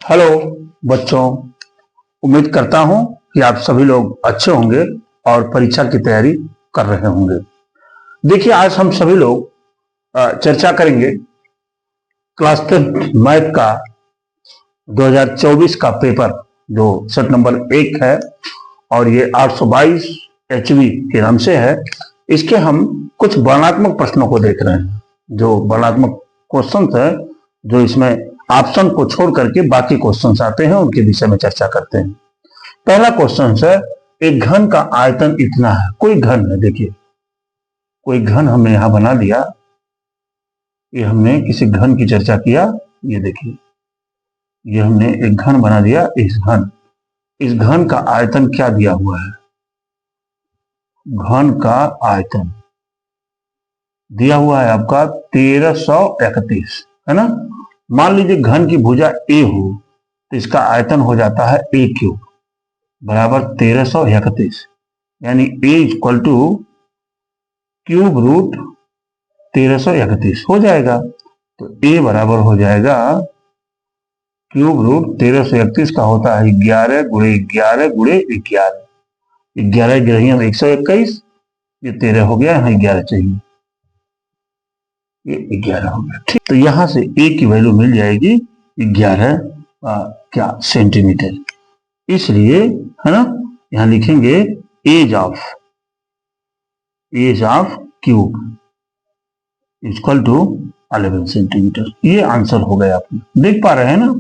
Hello बच्चों, उम्मीद करता हूं कि आप सभी लोग अच्छे होंगे और परीक्षा की तैयारी कर रहे होंगे। देखिए, आज हम सभी लोग चर्चा करेंगे क्लास 10 मैथ का 2024 का पेपर जो सेट नंबर 1 है और ये 822 HV के नाम से है। इसके हम कुछ वर्णनात्मक प्रश्नों को देख रहे हैं। जो वर्णनात्मक क्वेश्चन है, जो इसमें ऑप्शन को छोड़ करके बाकी क्वेश्चन आते हैं, उनके विषय में चर्चा करते हैं। पहला क्वेश्चन है, एक घन का आयतन इतना है। कोई घन है, देखिए कोई घन हमने यहां बना दिया। ये हमने किसी घन की चर्चा किया। ये देखिए, ये हमने एक घन बना दिया। इस घन का आयतन क्या दिया हुआ है? घन का आयतन दिया हुआ है आपका 1331, है ना। मान लीजिए घन की भुजा ए हो तो इसका आयतन हो जाता है ए क्यूब बराबर 1331, यानी ए इक्वल टू क्यूब रूट 1331 हो जाएगा। तो ए बराबर हो जाएगा क्यूब रूट 1331 का होता है 11 गुणे 11 गुणे 11। 11 गिरही हम 121, ये 13 हो गया, यहाँ 11 चाहिए, ये 11 हो गया। ठीक, तो यहां से ए की वैल्यू मिल जाएगी 11 सेंटीमीटर। इसलिए, है ना, यहां लिखेंगे age of cube equal to 11 centimetre. ये आंसर हो गया। आप देख पा रहे हैं ना,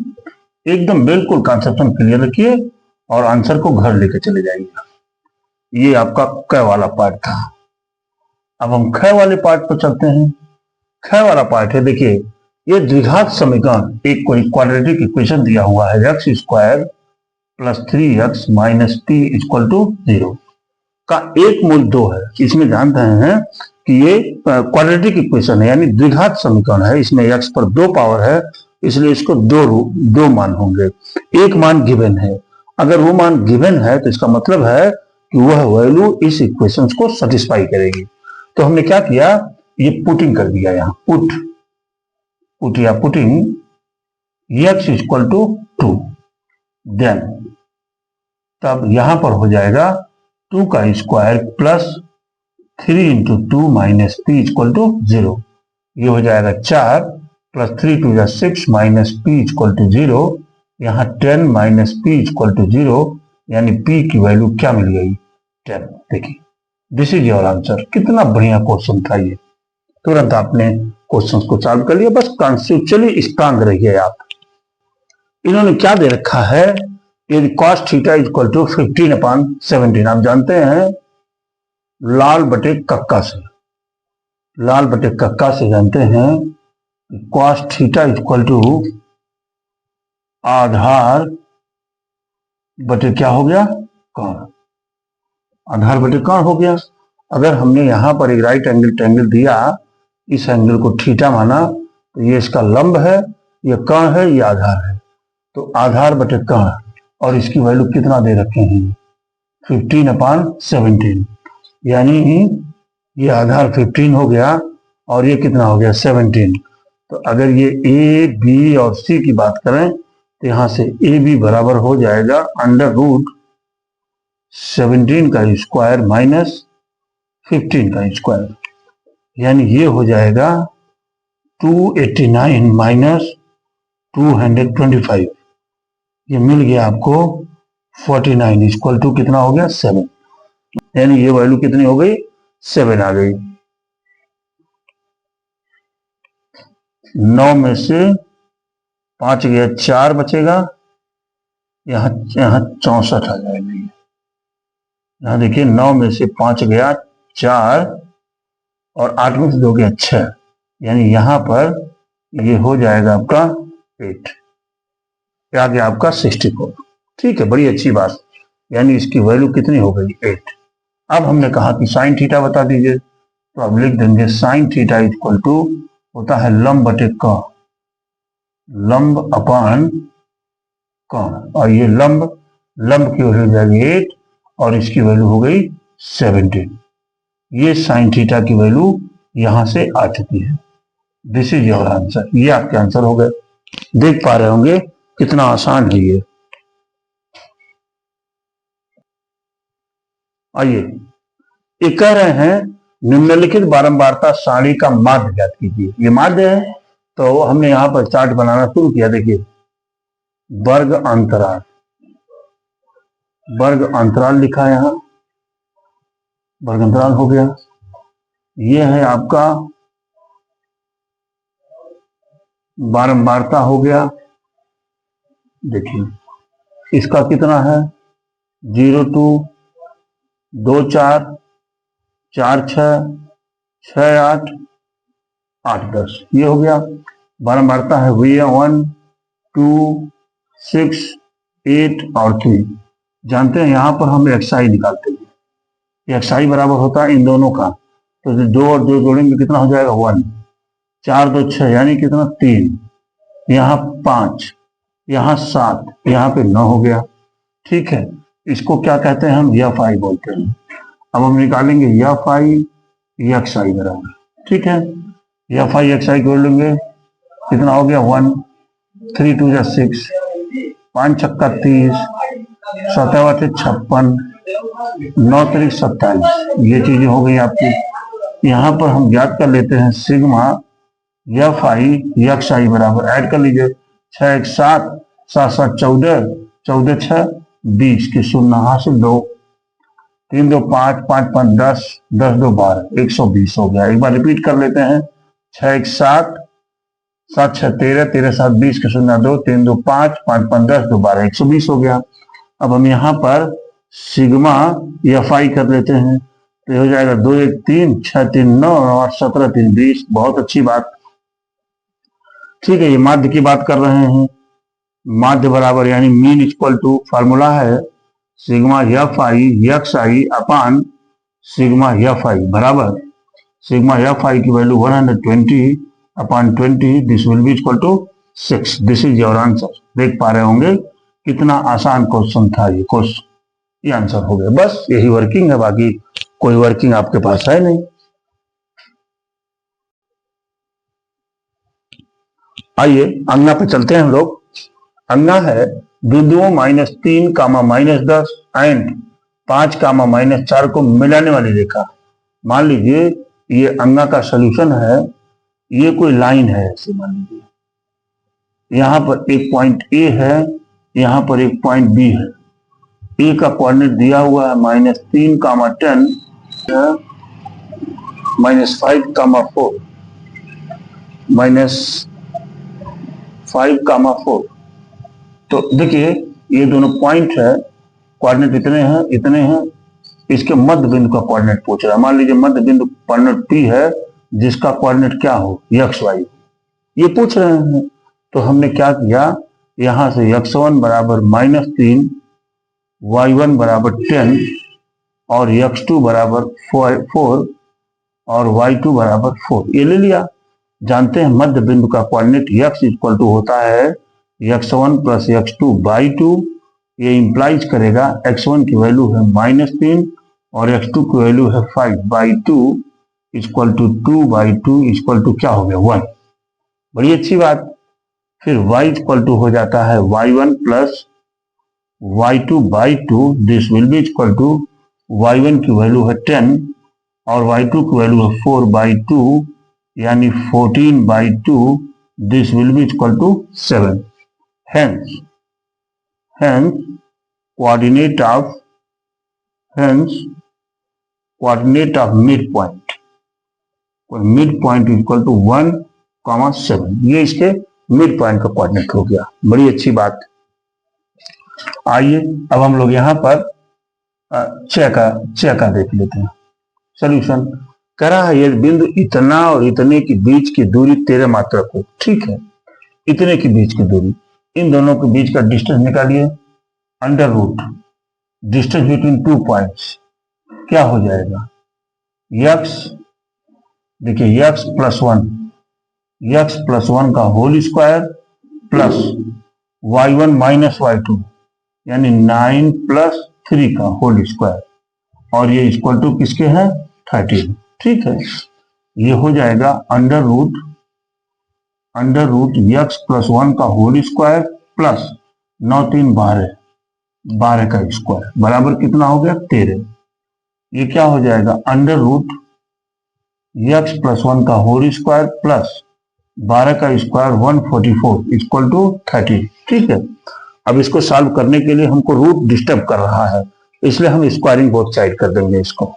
एकदम बिल्कुल कंसेप्शन क्लियर रखिए और आंसर को घर लेके चले जाइए। ये आपका क वाला पार्ट था। अब हम ख वाले पार्ट पर चलते हैं। ख वाला पार्ट है, देखिए ये द्विघात समीकरण, एक कोई क्वाड्रेटिक इक्वेशन दिया हुआ है x square plus 3x minus p equal to 0 का एक मूल 2 है। इसमें जान रहे हैं कि ये क्वाड्रेटिक इक्वेशन है, यानी द्विघात समीकरण है। इसमें x पर 2 पावर है, इसलिए इसको दो मान होंगे। एक मान गिवन है। अगर वो मान गिवन है तो इसका मतलब है कि वह वैल्यू इस इक्वेशन को सेटिस्फाई करेगी। तो हमने क्या किया, ये पुटिंग कर दिया। यहाँ putting x equal to 2, then तब यहां पर हो जाएगा 2 का square plus 3 into 2 minus p equal to 0। ये हो जाएगा 4 plus 3 two 6 minus p equal to 0। यहाँ 10 माइनस p इक्वल टू 0, यानी p की वैल्यू क्या मिल गई? 10। देखिए, दिस इज योर आंसर। कितना बढ़िया क्वेश्चन था ये। तुरंत आपने क्वेश्चंस को सॉल्व कर लिया। बस कॉन्सेप्चुअली स्ट्रांग रहिए आप। इन्होंने क्या दे रखा है, यदि cos थीटा इक्वल टू 15/17। आप जानते हैं लाल बटे कक्का से जानते हैं cos थीटा इक्वल टू आधार बटे क्या हो गया? कर्ण। आधार बटे कर्ण हो गया। अगर हमने यहां पर एक राइट एंगल ट्रायंगल दिया, इस एंगल को थीटा माना, तो ये इसका लंब है, ये कर्ण है, ये आधार है। तो आधार बटे कर्ण, और इसकी वैल्यू कितना दे रखे हैं? 15/17, यानी ये आधार 15 हो गया और ये कितना हो गया? 17। तो अगर ये ए बी और सी की बात करें तो यहां से ए बी बराबर हो जाएगा अंडर रूट 17 का स्क्वायर माइनस 15 का स्क्वायर, यानी ये हो जाएगा 289 माइनस 225। ये मिल गया आपको 49 इक्वल टू कितना हो गया? 7। यानी ये वैल्यू कितनी हो गई? 7 आ गई। 9 में से 5 गया, 4 बचेगा। यहाँ 64 आ जाएगा। यहाँ देखिए, 9 में से 5 गया 4 और 8 में से 2 गया 6, यानी यहाँ पर ये हो जाएगा आपका 8। आ गया आपका 64। ठीक है, बड़ी अच्छी बात। यानी इसकी वैल्यू कितनी हो गई? 8। अब हमने कहा कि साइन थीटा बता दीजिए, तो अब लिख देंगे साइन थीटा इक्वल टू होता है लंब बटे कर्ण, लंब अपान कर्ण। और ये लंब की वैल्यू हो जाएगी 8 और इसकी वैल्यू हो गई 17। ये साइन थीटा की वैल्यू यहां से आ चुकी है। This is your answer. ये आपके आंसर हो गए। देख पा रहे होंगे कितना आसान है ये। आइए, ये कह रहे हैं निम्नलिखित बारंबारता सारणी का माध्य ज्ञात कीजिए। ये माध्य है, तो हमने यहां पर चार्ट बनाना शुरू किया। देखिए, वर्ग अंतराल, वर्ग अंतराल लिखा है यहां, वर्ग अंतराल हो गया। ये है आपका बारंबारता हो गया। देखिए, इसका कितना है, 02, 24, 46, 68, 810, ये हो गया। बारंबारता है भैया 1, 2, 6, 8 और 3। जानते हैं यहां पर हम एक्सआई निकालते हैं। एक्सआई बराबर होता है इन दोनों का, तो 2 और 2 जोड़ेंगे कितना हो जाएगा 1, 4 2 6 यानी कितना 3, यहाँ 5, यहाँ 7, यहाँ पे 9 हो गया। ठीक है, इसको क्या कहते हैं हम, एफ आई बोलते हैं। अब हम निकालेंगे एफ आई एक्स आई बराबर, ठीक है, एफ आई एक्स आई कर लेंगे, कितना हो गया 1, 3 2 6, 5 छक्का 30, 7 8 56, 9 3 27, ये चीजें हो गई आपकी। यहाँ पर हम ज्ञात कर लेते हैं सिग्मा एफ आई एक्स आई बराबर, ऐड कर लीजिए, 6 1 7, 7 7 14, 14 6 20 के शून्य हासिल 2, 3 2 5, 5 5 10, 10 2 12, 120 हो गया। एक बार रिपीट कर लेते हैं, 6 1 7, 7 6 13, 13 7 20 के शून्य 2, 3 2 5, 5 5 10, 2 12, 120 हो गया। अब हम यहाँ पर सिग्मा एफ आई कर लेते हैं, तो हो जाएगा 2 1 3, 6 3 9 और 17 3 20। बहुत अच्छी बात, ठीक है। ये माध्य की बात कर रहे हैं, माध्य बराबर यानी मीन इक्वल टू, फार्मूला है sigma f i x i upon sigma f i बराबर सिग्मा एफ आई की value 120 upon 20, this will be equal to 6। This is your answer. देख पा रहे होंगे कितना आसान क्वेश्चन था ये क्वेश्चन, ये आंसर हो गया। बस यही वर्किंग है, बाकी कोई वर्किंग आपके पास है नहीं। आइए अंगना पे चलते हैं हम लोग। अंगना है बिंदुओं -3, -10 एंड 5, -4 को मिलाने वाली रेखा। मान लीजिए ये अंगना का सॉल्यूशन है, ये कोई लाइन है ऐसे, मान लीजिए यहाँ पर एक पॉइंट ए है, यहाँ पर एक पॉइंट बी है। ए का कोऑर्डिनेट दिया हुआ है -3, -10, -5, -4। तो देखिए ये दोनों पॉइंट है, कोऑर्डिनेट इतने हैं। इसके मध्य बिंदु का कोऑर्डिनेट पूछ रहा है। मान लीजिए मध्य बिंदु पॉइंट पी है, जिसका कोऑर्डिनेट क्या हो, एक्स वाई, ये पूछ रहे हैं। तो हमने क्या किया, यहां से x1 बराबर -3, y1 बराबर 10 और x2 बराबर 4 और y2 बराबर 4 ये ले लिया। जानते हैं मध्य बिंदु का कोऑर्डिनेट x इक्वल टू होता है x1 प्लस x2 बाई 2। ये इंप्लाइज करेगा x1 की वैल्यू है -3 और x2 की वैल्यू है 5 by 2 equal to 2 by 2 equal to क्या हो गया 1। बड़ी अच्छी बात। फिर y इक्वल टू हो जाता है y1 plus y2 by 2, this will be equal to y1 की वैल्यू है 10 और y2 की वैल्यू है 4 बाई 2 यानी 14 by 2, this will be equal to 7। hence coordinate of midpoint equal to 1,7। ये इसके मिड पॉइंट का कोऑर्डिनेट हो गया। बड़ी अच्छी बात। आइए अब हम लोग यहाँ पर च का देख लेते हैं सॉल्यूशन। कह रहा है ये बिंदु इतना और इतने के बीच की दूरी 13 मात्रक हो। ठीक है, इतने के बीच की दूरी, इन दोनों के बीच का डिस्टेंस निकालिए। Under root distance between 2 points क्या हो जाएगा, x, देखिए x प्लस 1 का whole square plus y1 minus y2 यानी 9 प्लस 3 का होल स्क्वायर और ये इक्वल टू किसके हैं 13। ठीक है, ये हो जाएगा अंडर रूट x प्लस 1 का होल स्क्वायर प्लस 9 3 12, 12 का स्क्वायर बराबर कितना हो गया 13। ये क्या हो जाएगा अंडर रूट एक्स प्लस 1 का होल स्क्वायर प्लस 12 का स्क्वायर 144 इक्वल टू 30। ठीक है, अब इसको सॉल्व करने के लिए हमको रूट डिस्टर्ब कर रहा है, इसलिए हम स्क्वायरिंग बोथ साइड कर देंगे। इसको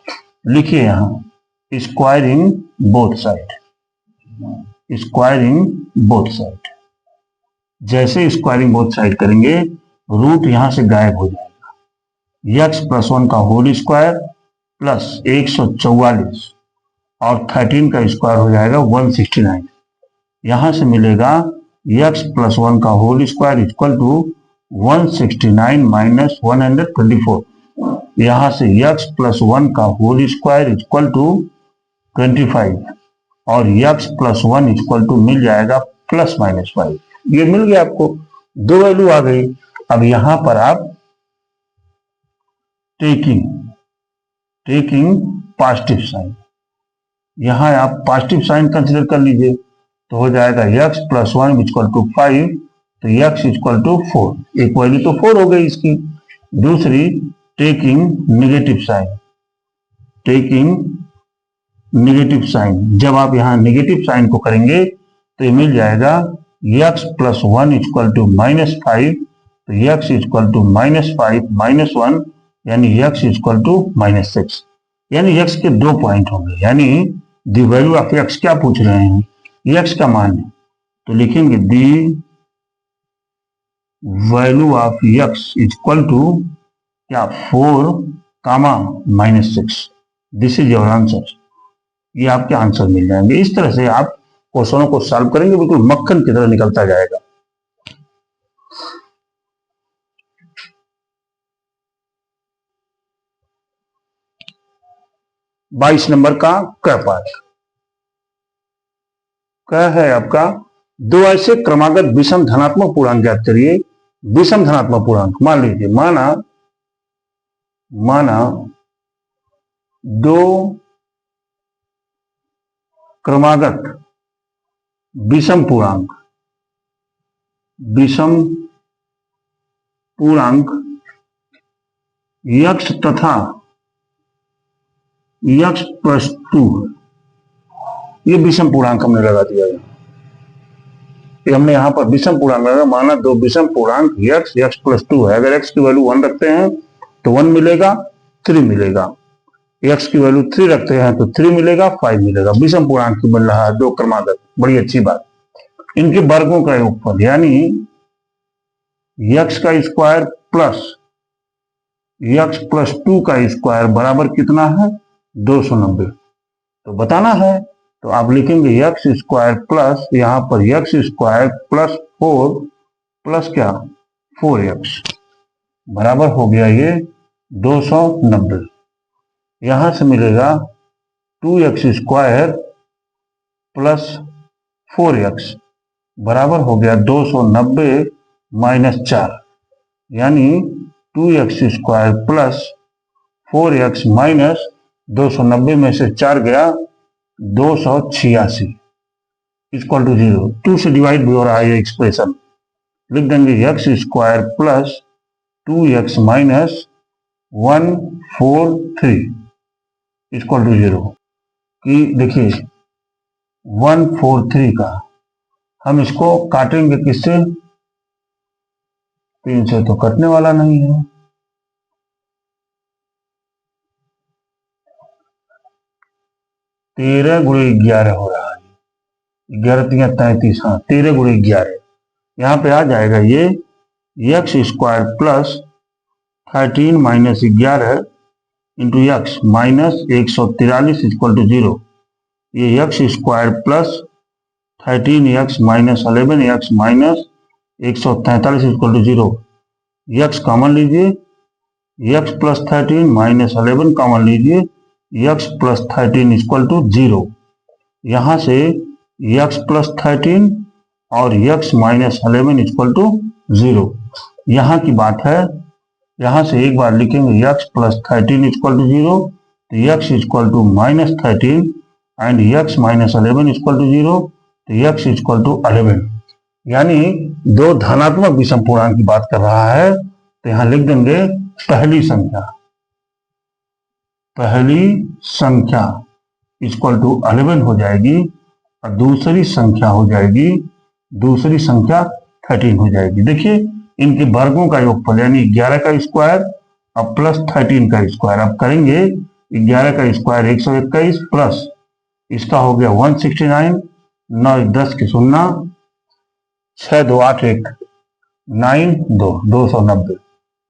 लिखिए यहां squaring both side, squaring both side. जैसे स्क्वायरिंग बोथ साइड करेंगे रूट यहां से गायब हो जाएगा। एक्स प्लस 1 का होल स्क्वायर प्लस 144 और 13 का स्क्वायर हो जाएगा 169। यहां से मिलेगा एक्स प्लस 1 का whole square equal to 169 minus 124। यहां से एक्स प्लस 1 का होल स्क्वायर इक्वल टू 25 और एक्स प्लस 1 इक्वल टू मिल जाएगा प्लस माइनस 5। ये मिल गया आपको, दो वैल्यू आ गई। अब यहां पर आप टेकिंग पॉजिटिव साइन, यहां आप पॉजिटिव साइन कंसिडर कर लीजिए तो हो जाएगा एक्स प्लस 1 इक्वल टू 5, तो एक्स इक्वल टू 4। एक वैल्यू तो 4 हो गई इसकी। दूसरी टेकिंग नेगेटिव साइन, जब आप यहां नेगेटिव साइन को करेंगे तो ये मिल जाएगा x plus 1 equal to minus 5, तो x equal to minus 5 minus 1 यानी एक्स इक्वल टू माइनस 6। यानी एक्स के 2 पॉइंट होंगे, यानी द वैल्यू ऑफ एक्स क्या पूछ रहे हैं, एक्स का मान है तो लिखेंगे the value of x equal to क्या 4 comma minus 6। This is your answer. ये आपके आंसर मिल जाएंगे। इस तरह से आप क्वेश्चनों को सॉल्व करेंगे, बिल्कुल मक्खन की तरह निकलता जाएगा। बाईस नंबर का क पार्ट क्या है आपका, दो ऐसे क्रमागत विषम धनात्मक पूर्णांक ज्ञात करिए। विषम धनात्मक पूर्णांक मान लीजिए, माना दो क्रमागत विषम पूर्णांक यक्ष तथा यक्ष प्लस 2, ये विषम पूर्णांक हमने लगा दिया है। हमने यहां पर विषम पूर्णांक लगा, माना दो विषम पूर्णांक यक्ष प्लस 2 है। अगर एक्स की वैल्यू 1 रखते हैं तो 1 मिलेगा, 3 मिलेगा। एक्स की वैल्यू 3 रखते हैं तो 3 मिलेगा, 5 मिलेगा। विषम पूर्णांक की बन रहा है दो क्रमागत, बड़ी अच्छी बात। इनके वर्गों का योगफल यानी एक्स का स्क्वायर प्लस एक्स प्लस 2 का स्क्वायर बराबर कितना है 290। तो बताना है तो आप लिखेंगे एक्स स्क्वायर प्लस यहां पर एक्स स्क्वायर प्लस 4 प्लस क्या 4x बराबर हो गया ये 290। यहां से मिलेगा 2x स्क्वायर प्लस 4x बराबर हो गया 290 माइनस 4, यानी 2x square plus 4x minus 290 में से 4 गया 286 इक्वल टू 0। 2 से डिवाइड भी हो रहा है ये एक्सप्रेशन, लिख देंगे x square plus 2x minus 143 equal to 0। कि देखिए 143 का हम इसको काटेंगे किससे, 3 से तो कटने वाला नहीं है। तेरह गुणे 11 हो रहा है, 11 3 33, हाँ 13 गुणे 11। यहां पे आ जाएगा ये x square plus 13 minus 11 into x minus 143 equal to 0। ये x square plus 13x minus 11x minus 143 equal to 0। X common लीजिए, एक्स प्लस 13 माइनस 11 कॉमन लीजिए, एक्स प्लस 13 इक्वल टू 0। यहां से एक्स प्लस 13 और एक्स माइनस 11 इक्वल टू 0। यहां की बात है, यहां से एक बार लिखेंगे एक्स प्लस 13 इक्वल टू 0, तो x equal to minus 13 and x minus 11 equal to 0, तो एक्स इक्वल टू 11। यानी दो धनात्मक विषम पूर्णांक की बात कर रहा है, तो यहां लिख देंगे पहली संख्या इक्वल टू 11 हो जाएगी और दूसरी संख्या 13 हो जाएगी। देखिए इनके वर्गों का योगफल यानी 11 का स्क्वायर अब प्लस 13 का स्क्वायर। अब करेंगे 11 का स्क्वायर 121 प्लस इसका हो गया 169, 9 10 की 0, 6 2 8 1 9 2 290।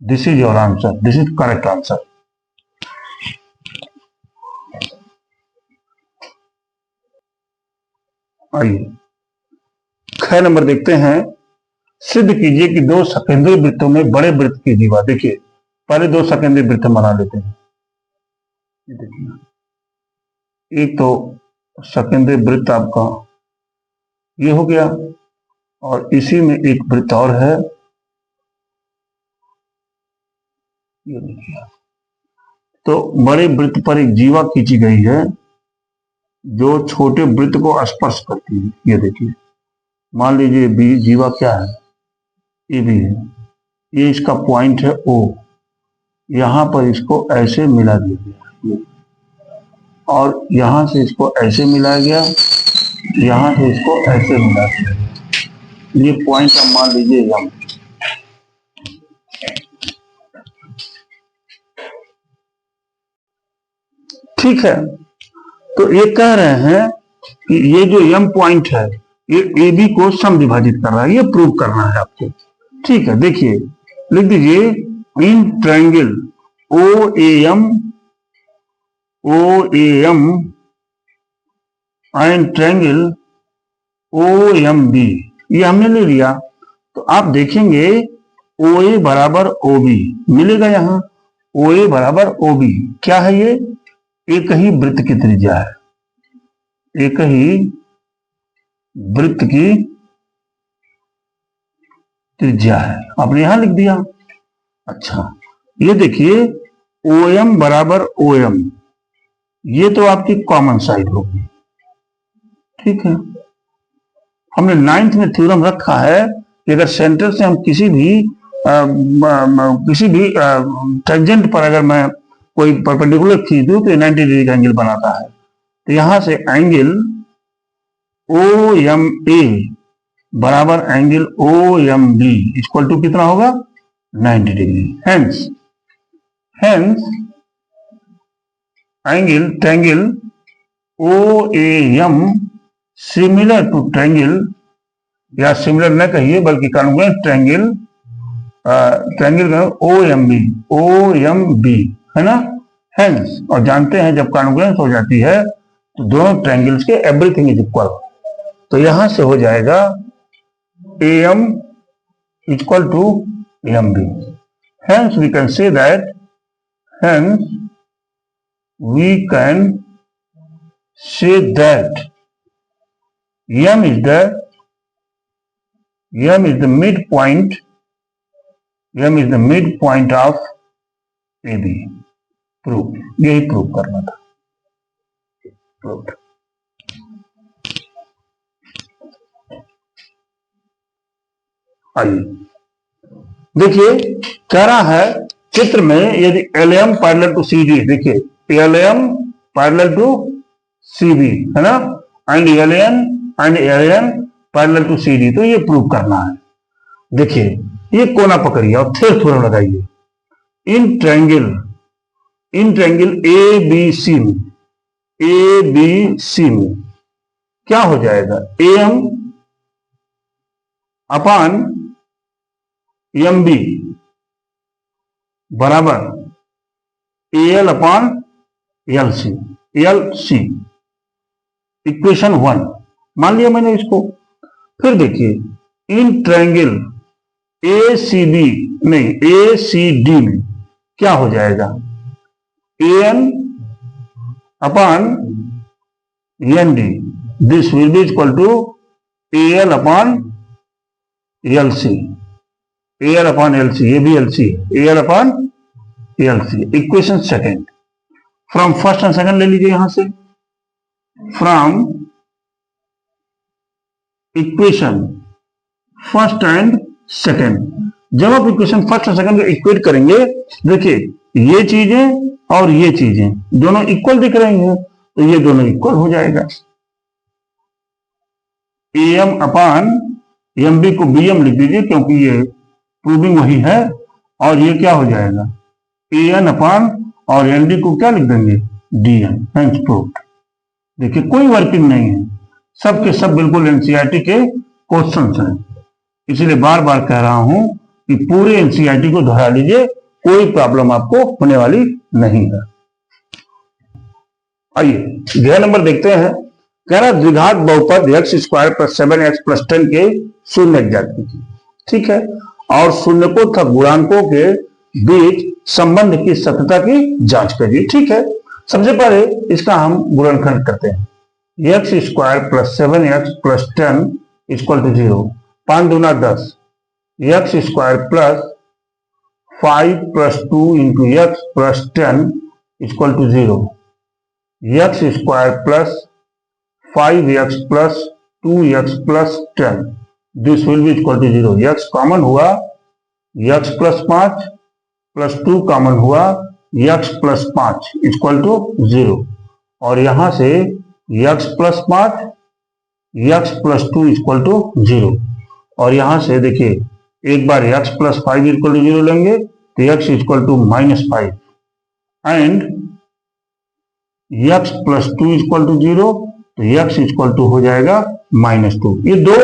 This is your answer, this is correct answer. आइए 6 नंबर देखते हैं। सिद्ध कीजिए कि दो सकेंद्रीय वृत्तों में बड़े वृत्त की जीवा। देखिए पहले दो सकेंद्रीय वृत्त बना लेते हैं। ये देखिए एक तो सकेंद्रीय वृत्त आपका ये हो गया और इसी में एक वृत्त और है, ये देखिए। तो बड़े वृत्त पर एक जीवा खींची गई है जो छोटे वृत्त को स्पर्श करती है। ये देखिए मान लीजिए बी जीवा क्या है, ये भी है, ये इसका पॉइंट है ओ, यहां पर इसको ऐसे मिला दिया गया और यहां से इसको ऐसे मिलाया गया, यहां से इसको ऐसे मिला दिया गया। ये पॉइंट अब मान लीजिए यम। ठीक है, तो ये कह रहे हैं कि ये जो यम पॉइंट है ये ए बी को समविभाजित कर रहा है, ये प्रूव करना है आपको। ठीक है, देखिए लिख दीजिए in triangle O A M and triangle O M B, ये हमने ले लिया। तो आप देखेंगे ओ ए बराबर ओ बी मिलेगा। यहां ओ ए बराबर ओ बी क्या है, ये एक ही वृत्त की त्रिज्या है, एक ही वृत्त की त्रिज्या है, आपने यहां लिख दिया। अच्छा ये देखिए ओ एम बराबर ओ एम, ये तो आपकी कॉमन साइड होगी। ठीक है, हमने 9th में थ्योरम रखा है कि अगर सेंटर से हम किसी भी टेंजेंट पर अगर मैं कोई परपेंडिकुलर खींच दूं तो 90 डिग्री का एंगल बनाता है। तो यहां से एंगल ओ एम ए बराबर angle O M B equal to कितना होगा 90 degree. Hence angle triangle O A M similar to triangle, या सिमिलर न कहिए बल्कि congruent triangle O M B है ना। हेंस और जानते हैं जब कॉन्ग्रुएंस हो जाती है तो दोनों ट्रायंगल्स के एवरीथिंग इज इक्वल। तो यहां से हो जाएगा A M equal to M B. Hence we can say that m is the midpoint of AB। Proof, यही प्रूफ करना था। आइए देखिए कह रहा है चित्र में यदि LM पैरेलल टू CD, देखिए LM पैरेलल टू CB है ना, and LN parallel to CD, तो ये प्रूव करना है। देखिए ये कोना पकड़िए और फिर थ्योरम लगाइए। इन ट्रायंगल ABC में क्या हो जाएगा, AM अपान MB बराबर AL अपान LC इक्वेशन 1 मान लिया मैंने इसको। फिर देखिए इन ट्रायंगल ACD में क्या हो जाएगा, AN upon ND, this will be equal to AL upon LC, ये भी LC है, AL upon LC। Equation second from first and second ले लीजिए यहां से। From equation first and second. जब आप इक्वेशन फर्स्ट और सेकंड को इक्वेट करेंगे, देखिए ये चीजें और ये चीजें दोनों इक्वल दिख रही हैं, तो ये दोनों इक्वल हो जाएगा। am अपान mb को bm लिख दीजिए, क्योंकि ये प्रूविंग वही है, और ये क्या हो जाएगा an अपान और nd को क्या लिख देंगे dn, हेंस प्रूव्ड। देखिए कोई वर्किंग नहीं है, सब के सब बिल्कुल एनसीईआरटी के क्वेश्चंस हैं, इसलिए बार बार कह रहा हूं कि पूरे एनसीईआरटी को दोहरा लीजिए, कोई प्रॉब्लम आपको होने वाली नहीं है। आइए गृह नंबर देखते हैं। कह रहा द्विघात बहुपद x square plus 7x plus 10 के शून्य ज्ञात कीजिए। ठीक है, और शून्यकों तथा गुणांकों के बीच संबंध की सत्यता की जांच करिए। ठीक है, सबसे पहले इसका हम गुणनखंड करते हैं। x square plus 7x plus 10 equal to 0, 5 दूना 10, x square plus 5 plus 2 into x plus 10 equal to 0, x square plus 5x plus 2x plus 10, this will be equal to 0। x common हुआ, x प्लस 5 प्लस 2 कॉमन हुआ, x plus 5 equal to 0, और यहां से x plus 5 x plus 2 equal to 0, और यहां से देखिए एक बार x प्लस 5 इक्वल टू 0 लेंगे तो x equal to -5 and x plus 2 equal to 0, तो x इक्वल टू हो जाएगा -2। ये दो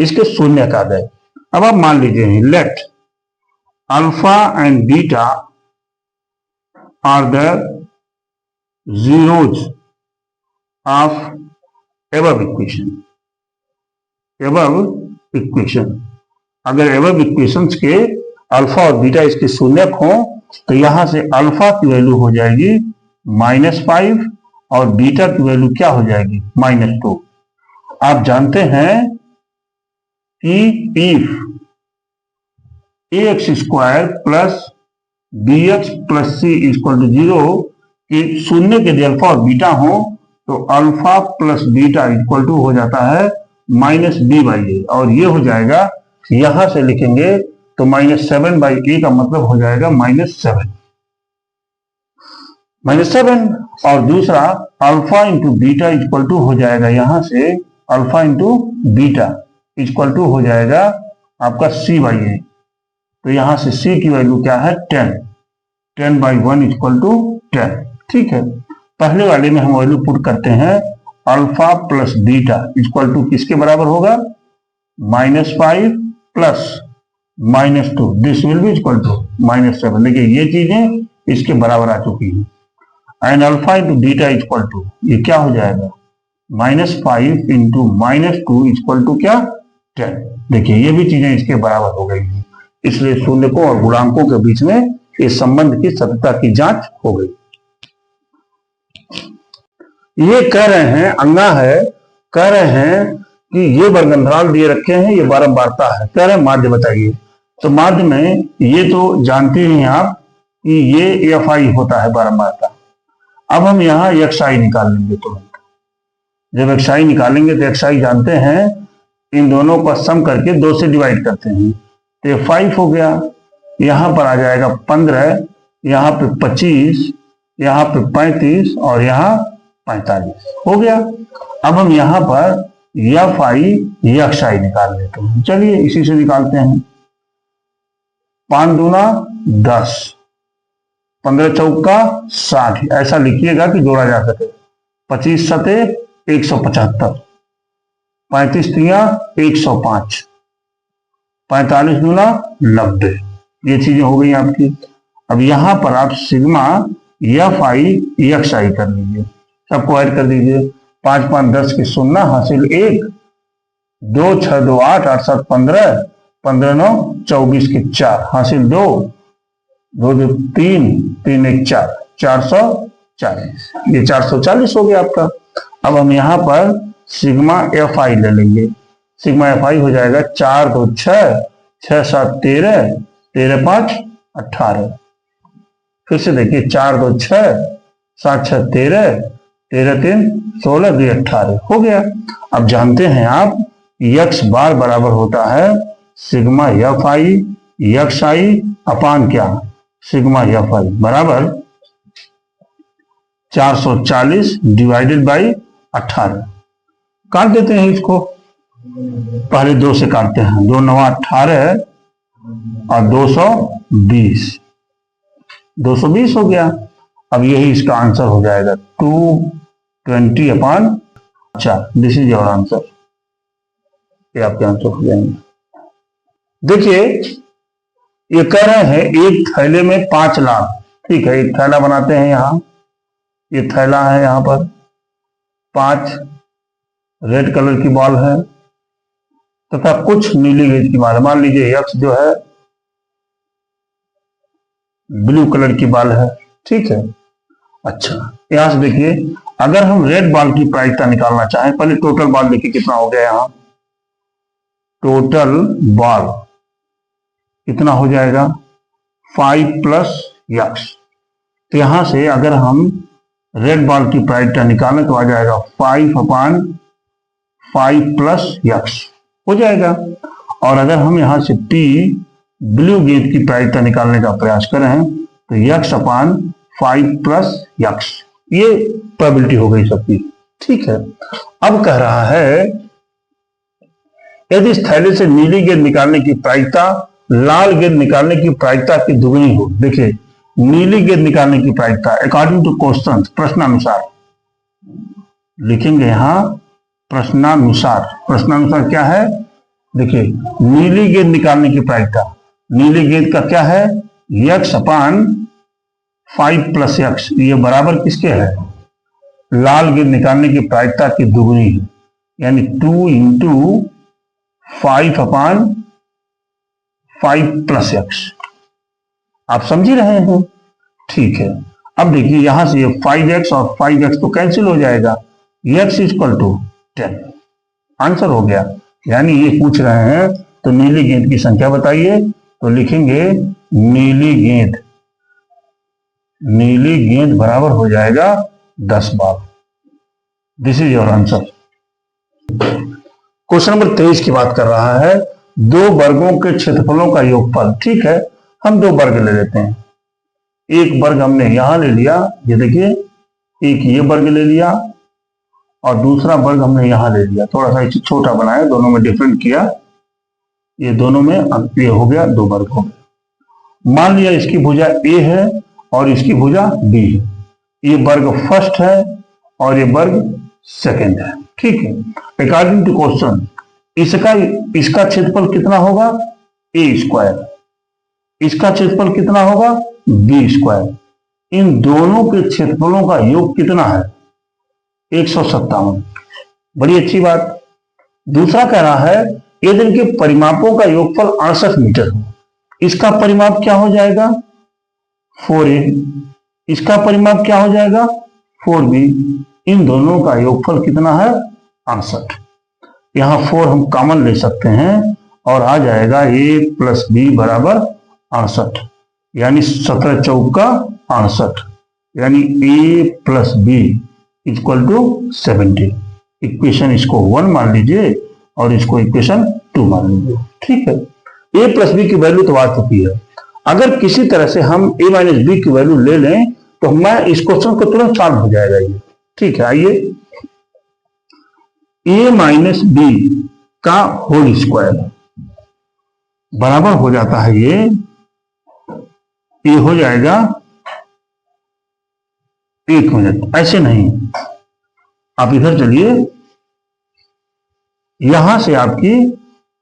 इसके शून्य का है। अब आप मान लीजिए let alpha and beta are the zeros of above equation. अगर above इक्वेशंस के अल्फा और बीटा इसके शून्यक हो, तो यहां से अल्फा की वैल्यू हो जाएगी -5 और बीटा की वैल्यू क्या हो जाएगी -2। आप जानते हैं कि if ax square plus bx plus c equal to 0 के शून्य के यदि अल्फा और बीटा हो, तो alpha plus beta equal to हो जाता है -b/a, और ये हो जाएगा, यहां से लिखेंगे तो -7/a का मतलब हो जाएगा -7, और दूसरा alpha into beta equal to हो जाएगा, यहां से alpha into beta equal to हो जाएगा आपका c/a, तो यहां से c की वैल्यू क्या है 10/1 इक्वल टू 10। ठीक है, पहले वाले में हम वैल्यू पुट करते हैं, alpha plus beta equal to किसके बराबर होगा -5 plus -2, this will be equal to -7। देखिए ये चीजें इसके बराबर आ चुकी हैं, and alpha into beta equal to ये क्या हो जाएगा -5 इंटू -2 इक्वल टू क्या 10। देखिए ये भी चीजें इसके बराबर हो गई हैं, इसलिए शून्यकों और गुणांकों के बीच में इस संबंध की सत्यता की जांच हो गई। ये कह रहे हैं अंगा है, कह रहे हैं कि ये वर्गंधराल दिए रखे हैं, ये बारंबारता है, कह रहे हैं माध्य बताइए। तो माध्य में ये तो जानते हैं आप कि ये FI होता है बारंबारता। अब हम यहाँ XI निकाल लेंगे तुरंत। जब XI निकालेंगे तो XI जानते हैं, इन दोनों का सम करके 2 से डिवाइड करते हैं, तो ये 5 हो गया, यहाँ पर आ जाएगा 15, यहाँ पे 25, यहाँ पे 35 और यहाँ 45 हो गया। अब हम यहाँ पर FI XI निकाल लेते हैं। चलिए इसी से निकालते हैं। 5 दूना 10, 15 चौका 60, ऐसा लिखिएगा कि जोड़ा जा सके। 25 सते 175, 35 तिया 105, 45 दूना 90, ये चीजें हो गई आपकी। अब यहां पर आप सिग्मा FI XI कर लीजिए, सबको ऐड कर दीजिए। 5 5 10 की 0 हासिल 1, 2 6 2 8 8 7 15, 15 9 24 की 4 हासिल 2, 2 2 3 3 1 4, 440, ये 440 हो गया आपका। अब हम यहाँ पर सिग्मा FI ले लेंगे। सिग्मा FI हो जाएगा 4 2 6, 6 7 13, 13 5 18। फिर से देखिए 4 2 6, 7 6 13, 13 3 16, 2 18 हो गया। अब जानते हैं आप x बार बराबर होता है sigma f i x i अपान क्या, सिग्मा एफ आई बराबर 440 डिवाइडेड बाई 18। काट देते हैं इसको, पहले 2 से काटते हैं, 2 9 18 और 220, 220 हो गया। अब यही इसका आंसर हो जाएगा 220 अपान 4। दिस इज योर आंसर, ये आपके आंसर हो जाएंगे। देखिए ये कह रहे हैं एक थैले में 5 लाख, ठीक है, एक थैला बनाते हैं, यहां ये थैला है, यहां पर 5 रेड कलर की बॉल है तथा कुछ नीली गेंद की बॉल, मान लीजिए एक्स जो है ब्लू कलर की बॉल है, ठीक है। अच्छा यहां से देखिए, अगर हम रेड बॉल की प्रायिकता निकालना चाहें, पहले टोटल बॉल देखिए कितना हो गया, यहां टोटल बॉल कितना हो जाएगा 5 प्लस एक्स। तो यहां से अगर हम रेड बॉल की प्रायिकता निकालें तो आ जाएगा 5 अपान 5 प्लस एक्स हो जाएगा। और अगर हम यहां से पी ब्लू गेंद की प्रायिकता निकालने का प्रयास करें तो एक्स अपान 5 प्लस एक्स, ये प्रोबेबिलिटी हो गई सबकी, ठीक है। अब कह रहा है यदि इस थैले से नीली गेंद निकालने की प्रायिकता लाल गेंद निकालने की प्रायिकता की दुगनी हो। देखिए नीली गेंद निकालने की प्रायिकता अकॉर्डिंग टू क्वेश्चन, प्रश्नानुसार लिखेंगे यहां प्रश्नानुसार। प्रश्नानुसार क्या है, देखिए नीली गेंद निकालने की प्रायिकता, नीली गेंद का क्या है एक्स अपान 5 प्लस एक्स, ये बराबर किसके है, लाल गेंद निकालने की प्रायिकता की दुगनी है, यानी 2 इंटू 5 अपान 5 प्लस एक्स। आप समझ ही रहे हैं, ठीक है। अब देखिए यहां से ये 5x और 5x तो कैंसिल हो जाएगा, x इक्वल टू 10, आंसर हो गया। यानी ये पूछ रहे हैं तो नीली गेंद की संख्या बताइए, तो लिखेंगे नीली गेंद, नीली गेंद बराबर हो जाएगा 10 ball. This is your answer. Question number 23 की बात कर रहा है, 2 वर्गों के क्षेत्रफलों का योगफल, ठीक है। हम 2 वर्ग ले लेते हैं, एक वर्ग हमने यहां ले लिया, ये देखिए एक ये वर्ग ले लिया और दूसरा वर्ग हमने यहां ले लिया, थोड़ा सा इसे छोटा बनाया, दोनों में डिफरेंट किया, ये दोनों में ये हो गया 2 वर्ग हो गए। मान लिया इसकी भुजा ए है और इसकी भुजा बी है, ये वर्ग फर्स्ट है और ये वर्ग सेकंड है, ठीक है। अकॉर्डिंग टू क्वेश्चन इसका क्षेत्रफल कितना होगा ए स्क्वायर, इसका क्षेत्रफल कितना होगा बी स्क्वायर, इन दोनों के क्षेत्रफलों का योग कितना है 157। बड़ी अच्छी बात। दूसरा कह रहा है यदि इनके परिमापों का योगफल 68 मीटर हो, इसका परिमाप क्या हो जाएगा 4a, इसका परिमाप क्या हो जाएगा 4b, इन दोनों का योगफल कितना है 68। यहां 4 हम कॉमन ले सकते हैं और आ जाएगा a प्लस बी बराबर 68, यानी 17 चौका 68, यानी a plus b equal to 70। Equation इसको 1 मान लीजिए और इसको इक्वेशन 2 मान लीजिए, ठीक है। a प्लस बी की वैल्यू तो आ चुकी है, अगर किसी तरह से हम a माइनस बी की वैल्यू ले लें तो मैं इस क्वेश्चन को तुरंत सॉल्व हो जाएगा ये, ठीक है। आइए a माइनस बी का होल स्क्वायर बराबर हो जाता है ये हो जाएगा 1 मिनट, ऐसे नहीं, आप इधर चलिए, यहां से आपकी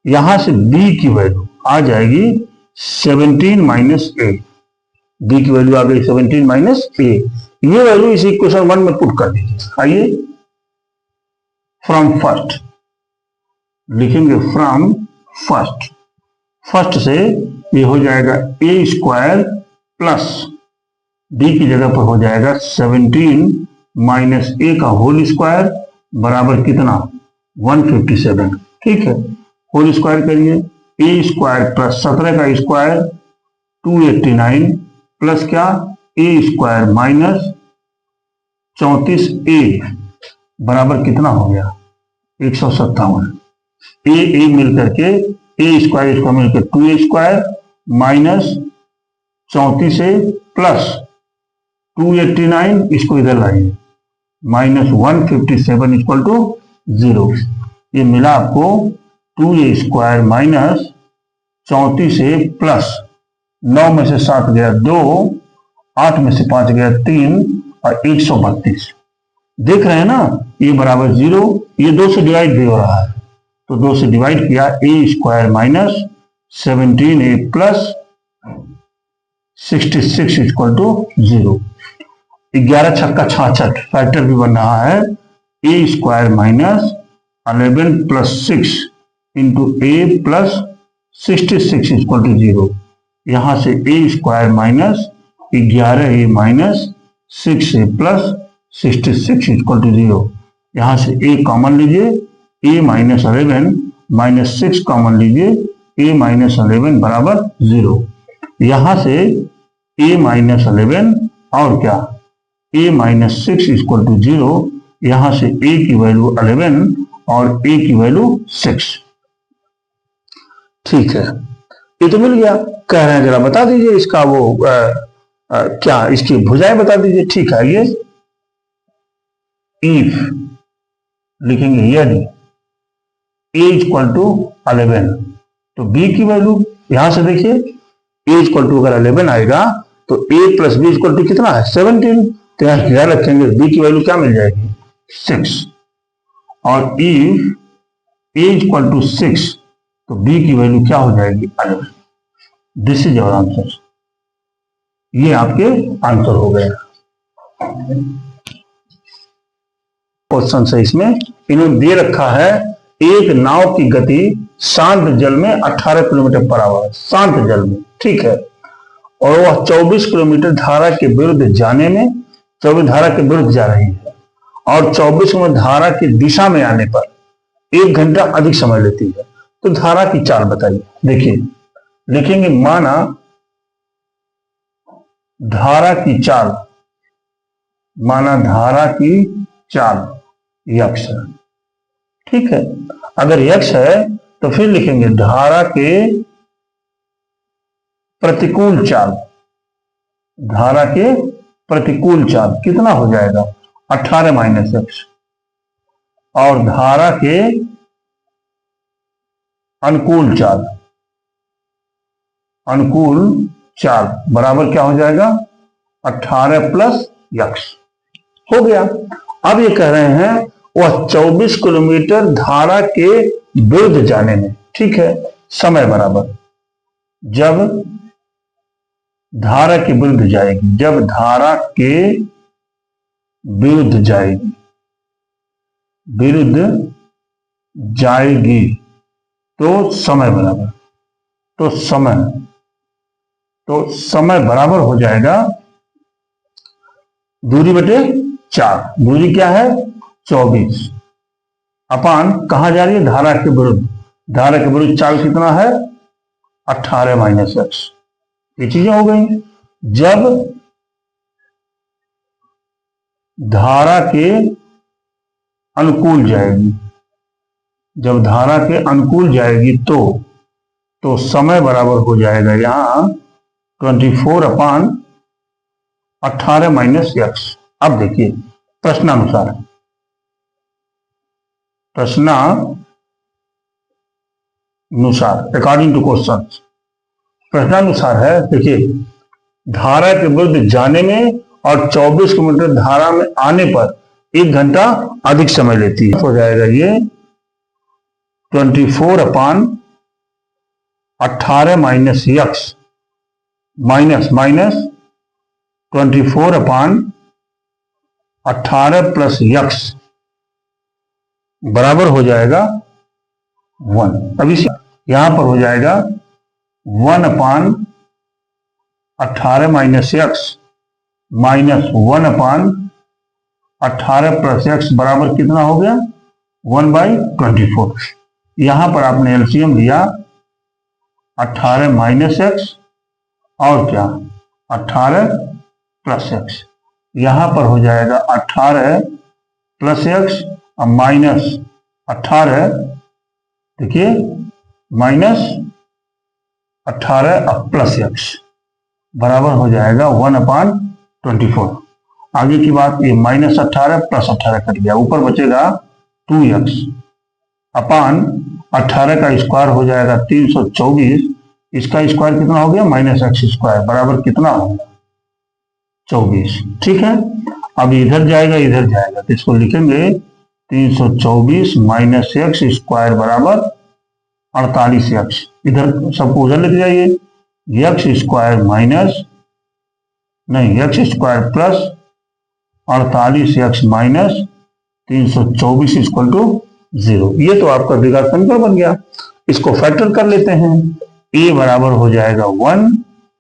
यहां से b की वैल्यू आ जाएगी 17 माइनस ए, बी की वैल्यू आ गई 17 माइनस ए, ये वैल्यू इस इक्वेशन 1 में पुट कर दीजिए। आइए फ्रॉम फर्स्ट लिखेंगे, फ्रॉम फर्स्ट, फर्स्ट से ये हो जाएगा ए स्क्वायर प्लस डी की जगह पर हो जाएगा 17 माइनस ए का होल स्क्वायर बराबर कितना 157, ठीक है। होल स्क्वायर करिए, ए स्क्वायर प्लस 17 का स्क्वायर 289 प्लस क्या ए स्क्वायर माइनस 34 ए बराबर कितना हो गया 157। ए मिल करके ए स्क्वायर इसको मिलकर 2a स्क्वायर माइनस 34 से प्लस 289 इसको इधर लाइए माइनस 157 इक्वल टू 0। ये मिला आपको 2a स्क्वायर माइनस 34 से प्लस 9 में से 7 गया 2, 8 में से 5 गया 3 और 132। देख रहे हैं ना, ये बराबर 0, ये 2 से डिवाइड भी हो रहा है तो 2 से डिवाइड किया a square minus 17a plus 66 equal to 0। 11 छक्का 66 फैक्टर भी बन रहा है a square minus 11 plus 6 into a plus 66 equal to 0। यहां से a square minus 11a minus 6a plus 66 equal to 0। यहां से a कॉमन लीजिए, a माइनस 11 माइनस 6 कॉमन लीजिए, a माइनस 11 बराबर 0। यहां से a माइनस 11 और क्या a माइनस 6 इक्वल टू 0। यहां से a की वैल्यू 11 और a की वैल्यू 6। ठीक है, ये तो मिल गया। कह रहे हैं जरा बता दीजिए इसका वो क्या इसकी भुजाएं बता दीजिए। ठीक है, ये इफ लिखेंगे यदि a इक्वल टू 11 तो b की वैल्यू यहां से देखिए a इक्वल टू अगर 11 आएगा तो a plus b equal to कितना है 17। तो यहां ध्यान रखेंगे b की वैल्यू क्या मिल जाएगी 6। और इफ a इक्वल टू 6 तो b की वैल्यू क्या हो जाएगी 11। This is your answer. ये आपके आंसर हो गए। क्वेश्चन है इसमें इन्होंने दे रखा है एक नाव की गति शांत जल में 18 किलोमीटर पर आवर, शांत जल में, ठीक है, और वह 24 किलोमीटर धारा के विरुद्ध जाने में 24 धारा के विरुद्ध जा रही है और 24 किलोमीटर धारा की दिशा में आने पर 1 घंटा अधिक समय लेती है। तो धारा की चाल बताइए। देखिए लिखेंगे माना धारा की चाल, माना धारा की चाल यक्ष है, ठीक है। अगर यक्ष है तो फिर लिखेंगे धारा के प्रतिकूल चाल, धारा के प्रतिकूल चाल कितना हो जाएगा 18 माइनस एक्स, और धारा के अनुकूल चाल, अनुकूल चाल बराबर क्या हो जाएगा 18 प्लस यक्स। हो गया। अब ये कह रहे हैं वह 24 किलोमीटर धारा के विरुद्ध जाने में, ठीक है, समय बराबर जब धारा के विरुद्ध जाएगी, जब धारा के विरुद्ध जाएगी, विरुद्ध जाएगी तो समय बराबर, तो समय बराबर हो जाएगा दूरी बटे 4। दूरी क्या है 24 अपान कहां जा रही है धारा के विरुद्ध, धारा के विरुद्ध चाल कितना है 18 माइनस एक्स। ये चीजें हो गई। जब धारा के अनुकूल जाएगी, जब धारा के अनुकूल जाएगी तो समय बराबर हो जाएगा यहां 24 अपान 18 माइनस एक्स। अब देखिए प्रश्नानुसार, अकॉर्डिंग टू क्वेश्चन, प्रश्नानुसार है। देखिए धारा के विरुद्ध जाने में और 24 किलोमीटर धारा में आने पर 1 घंटा अधिक समय लेती है। हो जाएगा ये 24 अपान 18 माइनस यक्स माइनस 24 अपान 18 प्लस यक्स बराबर हो जाएगा 1। अब इस यहां पर हो जाएगा 1 अपान 18 माइनस एक्स माइनस 1 अपान 18 प्लस एक्स बराबर कितना हो गया 1/24। यहां पर आपने एलसीएम लिया 18 माइनस एक्स और क्या 18 प्लस एक्स। यहां पर हो जाएगा 18 प्लस एक्स और माइनस 18, देखिए -18 प्लस x बराबर हो जाएगा 1/24। आगे की बात, ये -18 प्लस 18 कट गया, ऊपर बचेगा 2x अपान 18 का स्क्वायर हो जाएगा 324। इसका स्क्वायर कितना हो गया, -x² बराबर कितना होगा 24। ठीक है, अब इधर जाएगा तो इसको लिखेंगे 324 - x² बराबर 48x। इधर सबको उधर लेके जाइए, x² प्लस 48x माइनस 324 = 0। ये तो आपका द्विघात समीकरण बन गया। इसको फैक्टर कर लेते हैं, a बराबर हो जाएगा 1,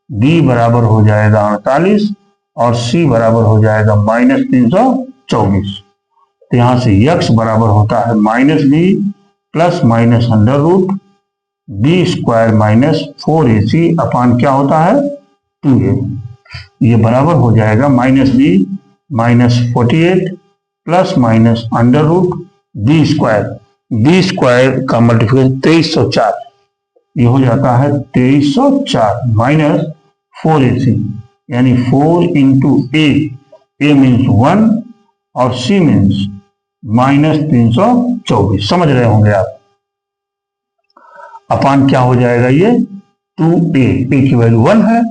b बराबर हो जाएगा 48 और c बराबर हो जाएगा -324। तो यहां से x बराबर होता है -b plus minus under root b² minus 4ac upon क्या होता है 2a। ये बराबर हो जाएगा -b -48 plus minus under root b² का मल्टीप्लिकेशन 2304, ये हो जाता है 2304 माइनस 4ac यानी 4 इंटू a मीन्स 1 और c मीन्स -324। समझ रहे होंगे आप। अपान क्या हो जाएगा, ये 2a, a की वैल्यू 1 है,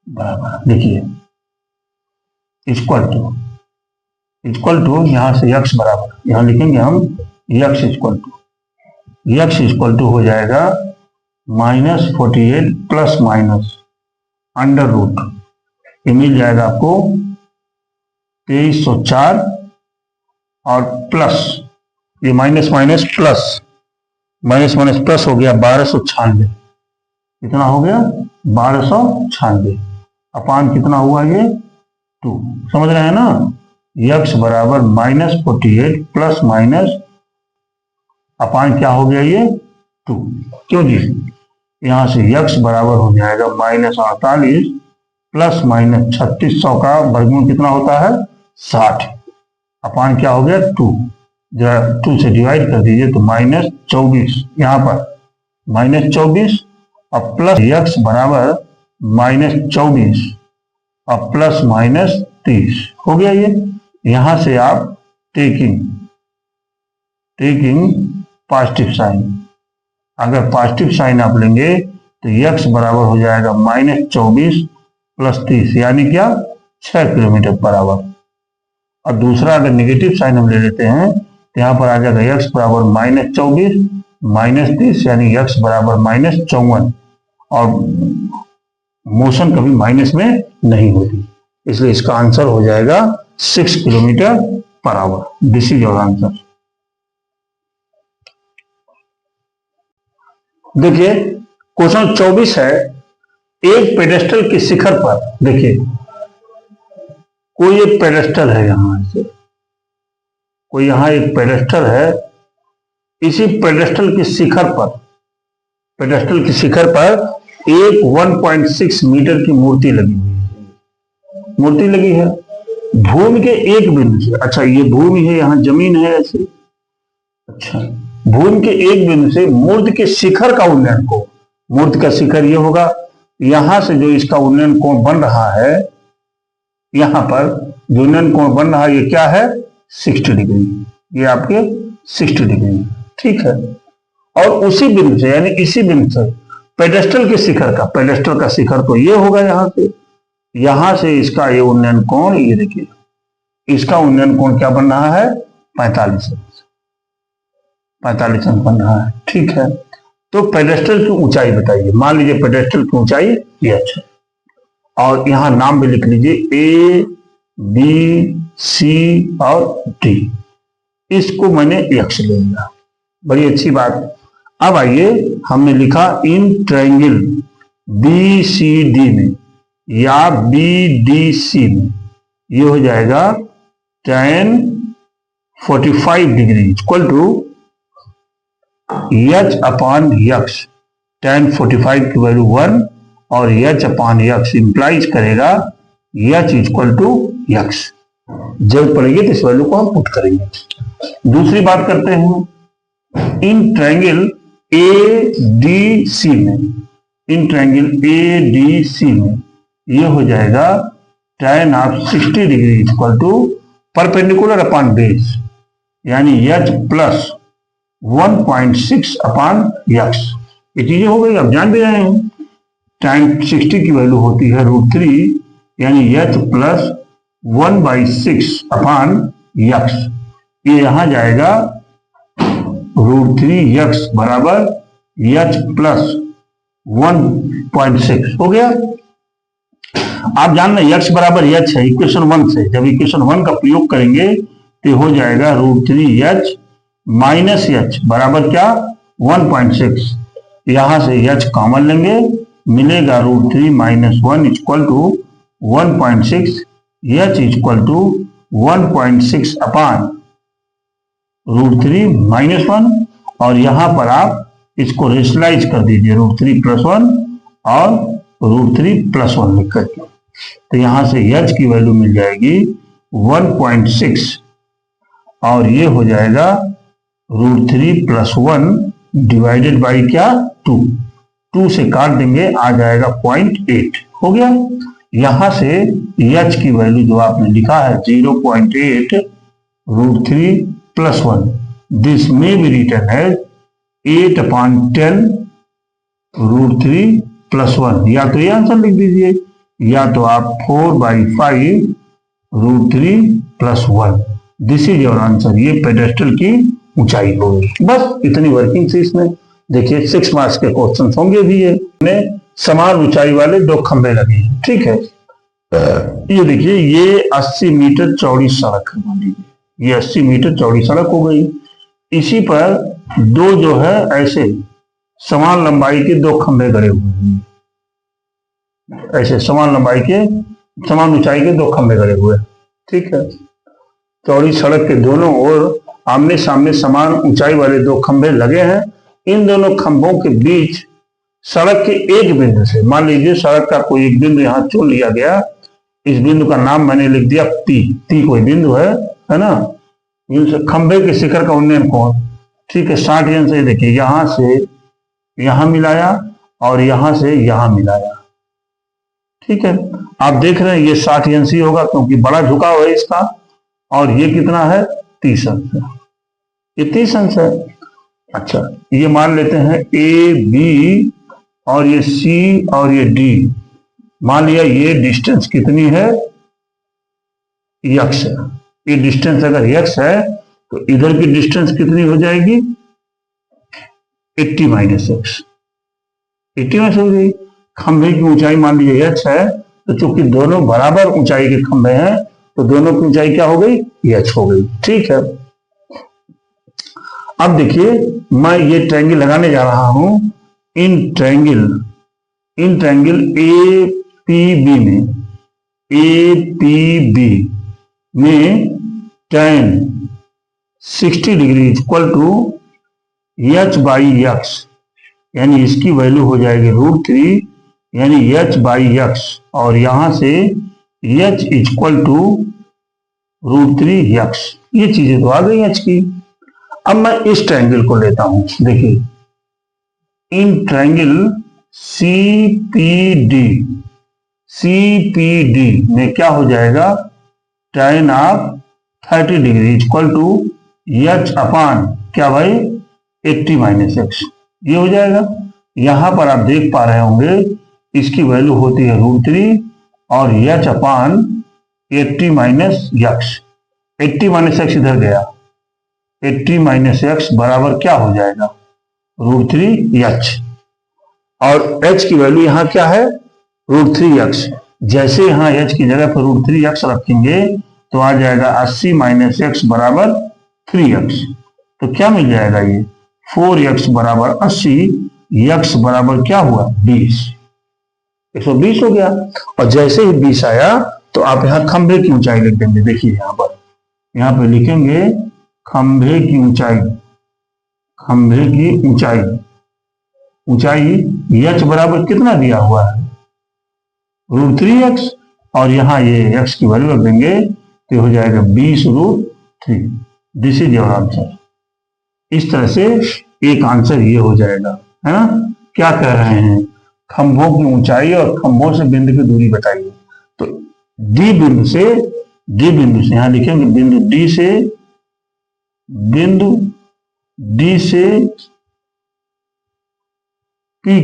बराबर देखिए इक्वल टू यहां से x बराबर, यहां लिखेंगे हम x इक्वल टू हो जाएगा -48 प्लस माइनस अंडर रूट, ये मिल जाएगा आपको 2304 और प्लस ये माइनस प्लस हो गया 1296। कितना हो गया 1296 अपान कितना हुआ ये 2। समझ रहे हैं ना, x बराबर -48 प्लस माइनस अपान क्या हो गया ये 2। क्यों जी, यहां से x बराबर हो जाएगा -48 प्लस माइनस 3600 का वर्गमूल कितना होता है 60 अपान क्या हो गया 2। जरा 2 से डिवाइड कर दीजिए तो -24, यहाँ पर -24 और प्लस x बराबर -24 और प्लस -30 हो गया ये। यहां से आप टेकिंग पॉजिटिव साइन, अगर पॉजिटिव साइन आप लेंगे तो x बराबर हो जाएगा -24 प्लस 30 यानी क्या 6 किलोमीटर पर आवर। और दूसरा अगर नेगेटिव साइन हम ले लेते हैं तो यहाँ पर आ जाएगा x बराबर -24 -30 यानी x बराबर -54 और मोशन कभी माइनस में नहीं होती, इसलिए इसका आंसर हो जाएगा 6 kilometre per hour. This is your answer. देखिए क्वेश्चन 24 है, एक पेडेस्टल के शिखर पर, देखिए कोई एक पेडेस्टल है, यहां से कोई यहां एक पेडेस्टल है, इसी पेडेस्टल के शिखर पर एक 1.6 मीटर की मूर्ति लगी है भूमि के एक बिंदु से। अच्छा ये भूमि है, यहां जमीन है ऐसे। अच्छा भूमि के एक बिंदु से मूर्ति के शिखर का उन्नयन कोण, मूर्ति का शिखर ये होगा, यहां से जो इसका उन्नयन कोण बन रहा है, यहां पर जो उन्नयन कोण बन रहा है ये क्या है 60 डिग्री, ये आपके 60 डिग्री। ठीक है, और उसी बिंदु से यानी इसी बिंदु से पेडेस्टल के शिखर का, पेडेस्टल का शिखर तो ये होगा, यहां से इसका ये उन्नयन कोण, ये देखिए इसका उन्नयन कोण क्या बन रहा है 45 अंक बन रहा है। ठीक है, तो पेडेस्टल की ऊंचाई बताइए। मान लीजिए पेडेस्टल की ऊंचाई ये, अच्छा, और यहां नाम भी लिख लीजिए A B C और D, इसको मैंने x ले लिया, बड़ी अच्छी बात। अब आइए हमने लिखा इन ट्रायंगल BCD में या BDC में, ये हो जाएगा tan 45 degree equal to h upon x। tan 45 की वैल्यू 1 और h अपान x इंप्लाइज करेगा h इक्वल टू x। जरूरत पड़ेगी तो इस वैल्यू को हम पुट करेंगे। दूसरी बात करते हैं, in triangle A D C में, in triangle A D C में ये हो जाएगा tan of 60 degree equal to perpendicular upon base, यानी h प्लस 1.6 अपॉन x। ये चीजें हो गई, आप जान भी रहे हैं। tan 60 की वैल्यू होती है √3, यानी h प्लस 1/6 अपॉन x। ये यहां जाएगा √3x बराबर h प्लस 1.6 हो गया। आप जान रहे x बराबर h है इक्वेशन 1 से, जब इक्वेशन 1 का प्रयोग करेंगे तो हो जाएगा √3h माइनस h बराबर क्या 1.6। यहां से h कॉमन लेंगे, मिलेगा √3 minus 1 equal to 1.6, h equal to 1.6 upon √3 minus 1, और यहां पर आप इसको रेशनलाइज कर दीजिए √3 प्लस 1 और √3 प्लस 1 लिख करके, तो यहां से h की वैल्यू मिल जाएगी 1.6 और ये हो जाएगा √3 प्लस 1 डिवाइडेड बाई क्या 2 से काट देंगे, आ जाएगा 0.8 हो गया। यहां से h की वैल्यू जो आपने लिखा है 0.8 √3 प्लस 1, दिस में बी रिटन एज 8/10 √3 प्लस 1, या तो ये आंसर लिख दीजिए या तो आप 4/5 √3 plus 1, this is your answer. ये पेडेस्टल की ऊंचाई होगी। बस इतनी वर्किंग थी इसमें। देखिए 6 मार्क्स के क्वेश्चन होंगे भी ये। समान ऊंचाई वाले 2 खंभे लगे हैं, ठीक है। ये देखिए ये 80 मीटर चौड़ी सड़क है, मान लीजिए ये 80 मीटर चौड़ी सड़क हो गई। इसी पर 2 जो है ऐसे समान लंबाई के 2 खंभे गड़े हुए हैं, ऐसे समान लंबाई के समान ऊंचाई के 2 खंभे गड़े हुए, ठीक है। चौड़ी सड़क के दोनों ओर आमने सामने समान ऊंचाई वाले 2 खंभे लगे हैं। इन दोनों खंभों के बीच सड़क के एक बिंदु से, मान लीजिए सड़क का कोई एक बिंदु यहाँ चुन लिया गया, इस बिंदु का नाम मैंने लिख दिया P कोई बिंदु है ना। खंभे के शिखर का उन्नयन कोण, ठीक है, 60 अंश से देखिए यहां से यहां मिलाया और यहां से यहां मिलाया, ठीक है। आप देख रहे हैं ये 60 अंश ही होगा क्योंकि बड़ा झुकाव है इसका, और ये कितना है 30 अंश है, ये 30 अंश है। अच्छा ये मान लेते हैं A B और ये C और ये D, मान लिया ये डिस्टेंस कितनी है x है। ये डिस्टेंस अगर x है तो इधर की डिस्टेंस कितनी हो जाएगी 80 माइनस x, 80 माइनस हो गई। खंभे की ऊंचाई मान लीजिए h है, तो चूंकि दोनों बराबर ऊंचाई के खंभे हैं तो दोनों की ऊंचाई क्या हो गई h हो गई, ठीक है। अब देखिए मैं ये ट्रायंगल लगाने जा रहा हूं इन ट्रायंगल APB में tan 60 degree equal to h/x, यानी इसकी वैल्यू हो जाएगी √3 यानी h/x, और यहां से h इक्वल टू √3x। ये चीजें तो आ गई h की। अब मैं इस ट्रायंगल को लेता हूं, देखिए इन ट्रायंगल CPD में क्या हो जाएगा tan of 30 degree equal to h upon क्या भाई 80 माइनस x, ये हो जाएगा। यहां पर आप देख पा रहे होंगे इसकी वैल्यू होती है √3 और h upon 80 minus x, 80 minus x इधर गया, 80 माइनस x बराबर क्या हो जाएगा √3h, और h की वैल्यू यहाँ क्या है √3x। जैसे यहाँ h की जगह पर √3x रखेंगे तो आ जाएगा 80 माइनस x बराबर 3x, तो क्या मिल जाएगा ये 4x बराबर 80, x बराबर क्या हुआ 20, 120 हो गया। और जैसे ही 20 आया तो आप यहाँ खंभे की ऊंचाई लिख देंगे। देखिए यहाँ पे लिखेंगे खंभे की ऊंचाई h बराबर कितना दिया हुआ है √3x, और यहाँ ये x की वैल्यू रख देंगे तो हो जाएगा 20 √3, दिस इज योर आंसर। इस तरह से एक आंसर ये हो जाएगा, है ना। क्या कह रहे हैं, खंभों की ऊंचाई और खंभों से बिंदु की दूरी बताइए। तो डी बिंदु से यहां लिखेंगे बिंदु डी से पी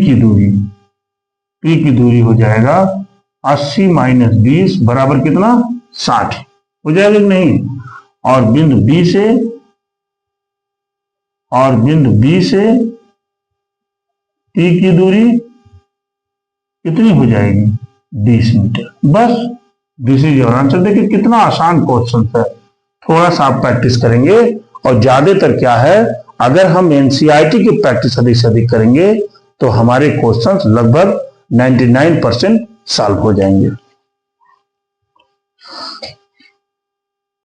की दूरी हो जाएगा 80 माइनस 20 बराबर कितना, 60 हो जाएगा कि नहीं। और बिंदु बी से पी की दूरी कितनी हो जाएगी, 20 मीटर। बस दिस इज योर आंसर। देखिए कितना आसान क्वेश्चन है। थोड़ा सा आप प्रैक्टिस करेंगे और ज्यादातर क्या है, अगर हम एनसीईआरटी की प्रैक्टिस अधिक से अधिक करेंगे तो हमारे क्वेश्चंस लगभग 99% सॉल्व हो जाएंगे।